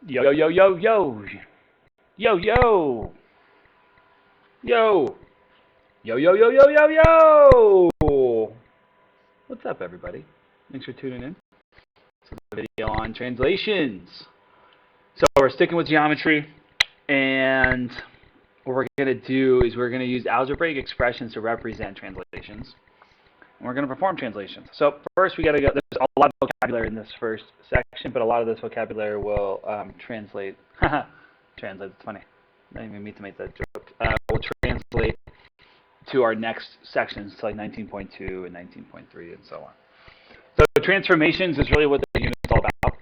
Yo, yo, yo, yo, yo, yo, yo, yo, yo, yo, yo, yo, yo, yo. What's up, everybody? Thanks for tuning in to the video on translations. So we're sticking with geometry, and what we're going to do is we're going to use algebraic expressions to represent translations, and we're going to perform translations. So first, we got to go. There's a lot of vocabulary in this first section, but a lot of this vocabulary will translate. Translate. It's funny. I didn't even mean to make that joke. Will translate to our next sections, to like 19.2 and 19.3 and so on. So transformations is really what the unit is all about.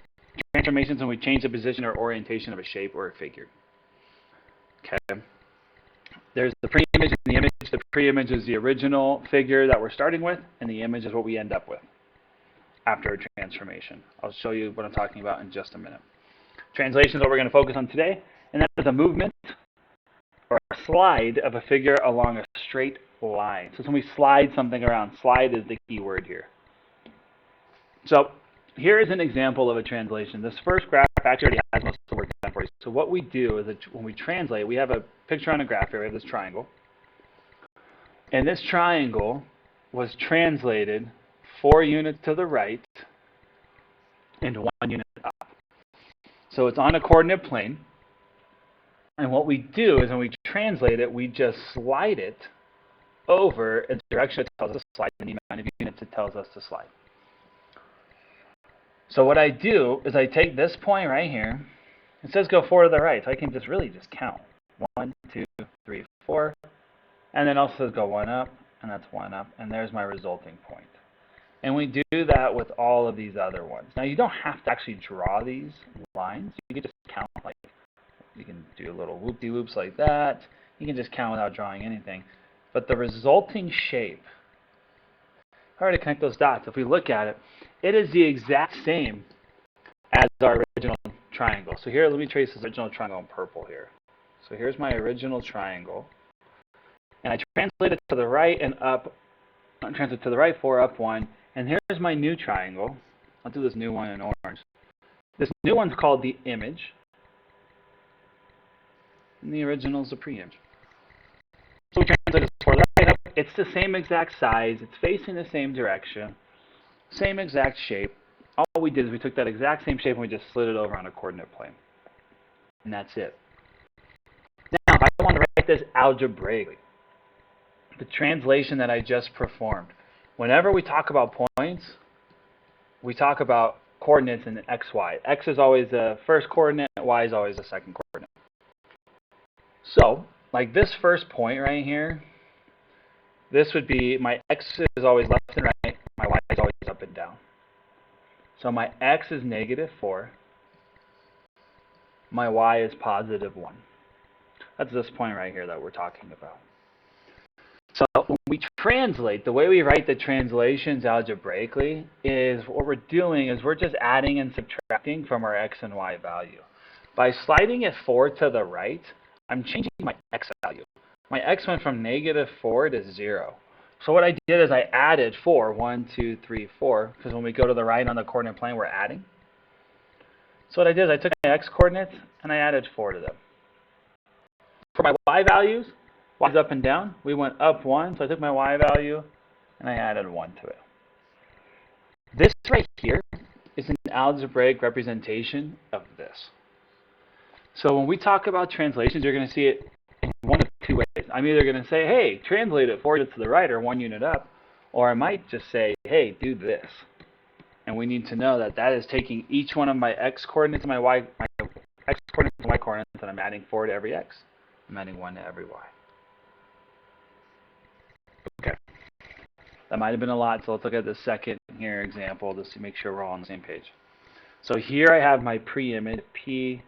Transformations when we change the position or orientation of a shape or a figure. Okay. There's the pre-image and the image. The pre-image is the original figure that we're starting with, and the image is what we end up with after a transformation. I'll show you what I'm talking about in just a minute. Translation is what we're going to focus on today, and that is a movement or a slide of a figure along a straight line. So it's when we slide something around. Slide is the key word here. So here is an example of a translation. This first graph actually already has most of the work done for you. So what we do is that when we translate, we have a picture on a graph here. We have this triangle. And this triangle was translated 4 units to the right and 1 unit up. So it's on a coordinate plane. And what we do is when we translate it, we just slide it over a direction that tells us to slide and the amount of units it tells us to slide. So what I do is I take this point right here. It says go 4 to the right, so I can just really just count. 1, 2, 3, 4. And then also says go 1 up, and that's 1 up, and there's my resulting point. And we do that with all of these other ones. Now you don't have to actually draw these lines. You can just count, like you can do little whoop-de-whoops like that. You can just count without drawing anything. But the resulting shape, hard to connect those dots. If we look at it, it is the exact same as our original triangle. So here, let me trace this original triangle in purple here. So here's my original triangle. And I translate it to the right and up. I translate to the right, 4 up, 1. And here's my new triangle. I'll do this new one in orange. This new one's called the image. And the original is the pre-image. So we translate this 4 right up. It's the same exact size. It's facing the same direction. Same exact shape. All we did is we took that exact same shape and we just slid it over on a coordinate plane. And that's it. Now, if I want to write this algebraically, the translation that I just performed, whenever we talk about points, we talk about coordinates in x, y. X is always the first coordinate, y is always the second coordinate. So, like this first point right here, this would be, my x is always left and right, my y is always up and down. So my x is -4, my y is +1. That's this point right here that we're talking about. So when we translate, the way we write the translations algebraically is what we're doing is we're just adding and subtracting from our x and y value. By sliding it 4 to the right, I'm changing my x value. My x went from -4 to 0. So what I did is I added 4, 1, 2, 3, 4, because when we go to the right on the coordinate plane, we're adding. So what I did is I took my x coordinates and I added 4 to them. For my y values, y is up and down. We went up 1, so I took my y value and I added 1 to it. This right here is an algebraic representation of this. So when we talk about translations, you're going to see it in one of 2 ways. I'm either going to say, hey, translate it 4 units to the right or 1 unit up, or I might just say, hey, do this. And we need to know that that is taking each one of my x coordinates and my x coordinates and y coordinates, and I'm adding 4 to every x. I'm adding 1 to every y. Okay. That might have been a lot, so let's look at the second here example just to make sure we're all on the same page. So here I have my pre-image, P,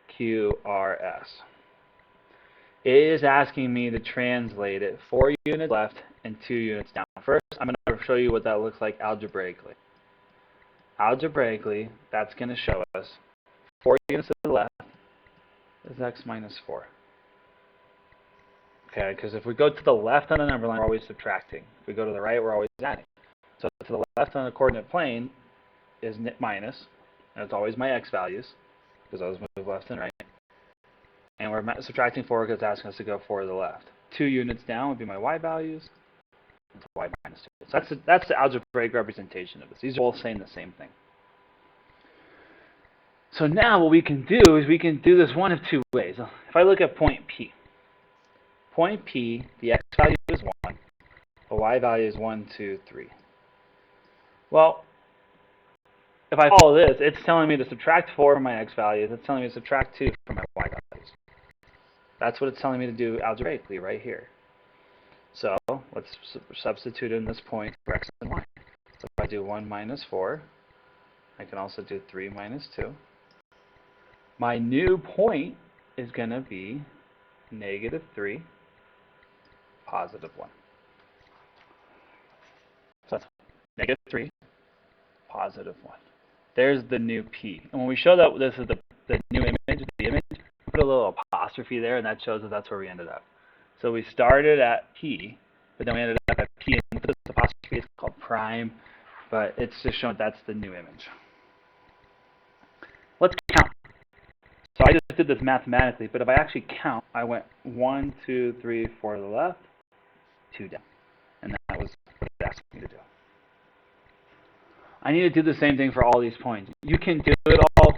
Q, R, S. It is asking me to translate it 4 units left and 2 units down. First, I'm going to show you what that looks like algebraically. Algebraically, that's going to show us 4 units to the left is x -4. Okay, because if we go to the left on the number line, we're always subtracting. If we go to the right, we're always adding. So to the left on the coordinate plane is minus, and it's always my x values. because those move left and right. And we're subtracting 4 because it's asking us to go 4 to the left. 2 units down would be my y values. It's y minus 2. So that's the algebraic representation of this. These are all saying the same thing. So now what we can do is we can do this one of two ways. If I look at point P, the x value is 1, the y value is 1, 2, 3. Well, if I follow this, it's telling me to subtract 4 from my x values. It's telling me to subtract 2 from my y values. That's what it's telling me to do algebraically right here. So let's substitute in this point for x and y. So if I do 1 minus 4, I can also do 3 minus 2. My new point is going to be negative 3, positive 1. So that's negative 3, positive 1. There's the new P. And when we show that this is the new image, put a little apostrophe there, and that shows that that's where we ended up. So we started at P, but then we ended up at P, and this apostrophe is called prime, but it's just showing that's the new image. Let's count. So I just did this mathematically, but if I actually count, I went 1, 2, 3, 4 to the left, 2 down. And that was what it asked me to do. I need to do the same thing for all these points. You can do it all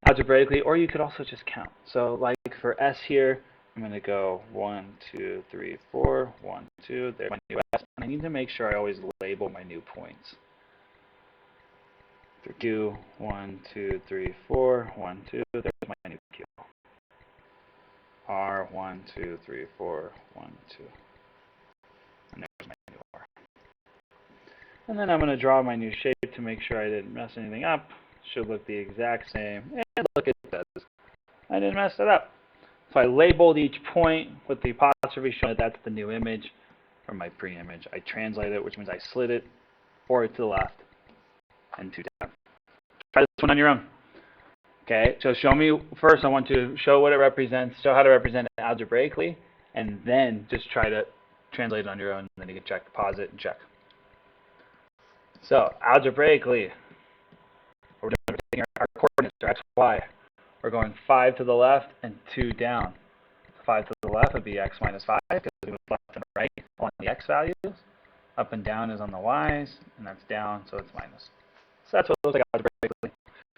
algebraically, or you could also just count. So like for S here, I'm going to go 1, 2, 3, 4, 1, 2. There's my new S. And I need to make sure I always label my new points. For Q, 1, 2, 3, 4, 1, 2. There's my new Q. R, 1, 2, 3, 4, 1, 2. And there's my new R. And then I'm going to draw my new shape to make sure I didn't mess anything up. Should look the exact same. And look at this. I didn't mess it up. So I labeled each point with the apostrophe showing that that's the new image from my pre-image. I translate it, which means I slid it 4 to the left and 2 down. Try this one on your own. Okay, so show me first. I want to show what it represents, show how to represent it algebraically, and then just try to translate it on your own. And then you can check, pause it, and check. So algebraically, we're taking our coordinates, our x, y. We're going 5 to the left and 2 down. 5 to the left would be x minus 5 because we went left and right on the x values. Up and down is on the y's, and that's down, so it's minus. So that's what it looks like algebraically.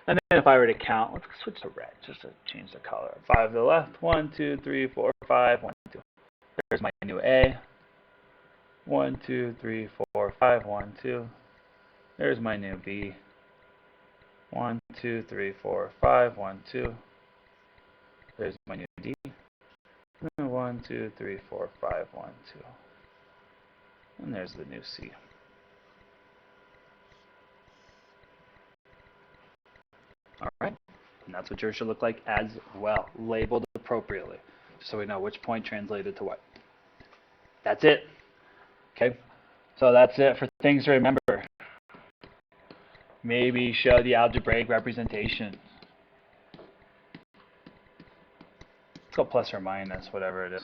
And then if I were to count, let's switch to red just to change the color. 5 to the left, 1, 2, 3, 4, 5, 1, 2. There's my new A. 1, 2, 3, 4, 5, 1, 2. There's my new B. 1, 2, 3, 4, 5, 1, 2. There's my new D. 1, 2, 3, 4, 5, 1, 2. And there's the new C. Alright, and that's what yours should look like as well, labeled appropriately, so we know which point translated to what. That's it. Okay, so that's it for things to remember. Maybe show the algebraic representation. Let's go plus or minus, whatever it is.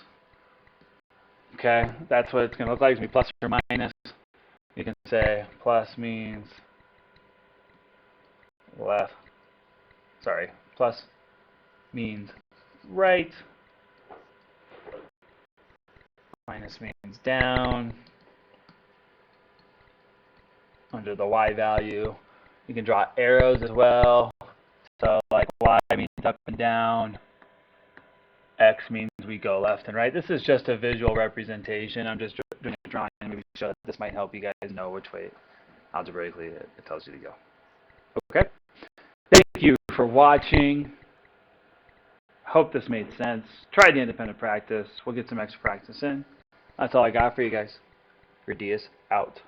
Okay, that's what it's going to look like. It's going to be plus or minus. You can say plus means left. Sorry, plus means right. Minus means down. Under the y value, you can draw arrows as well. So like y means up and down. X means we go left and right. This is just a visual representation. I'm just doing a drawing. Maybe show that this might help you guys know which way algebraically it tells you to go. Okay? Thank you for watching. Hope this made sense. Try the independent practice. We'll get some extra practice in. That's all I got for you guys. Your D is out.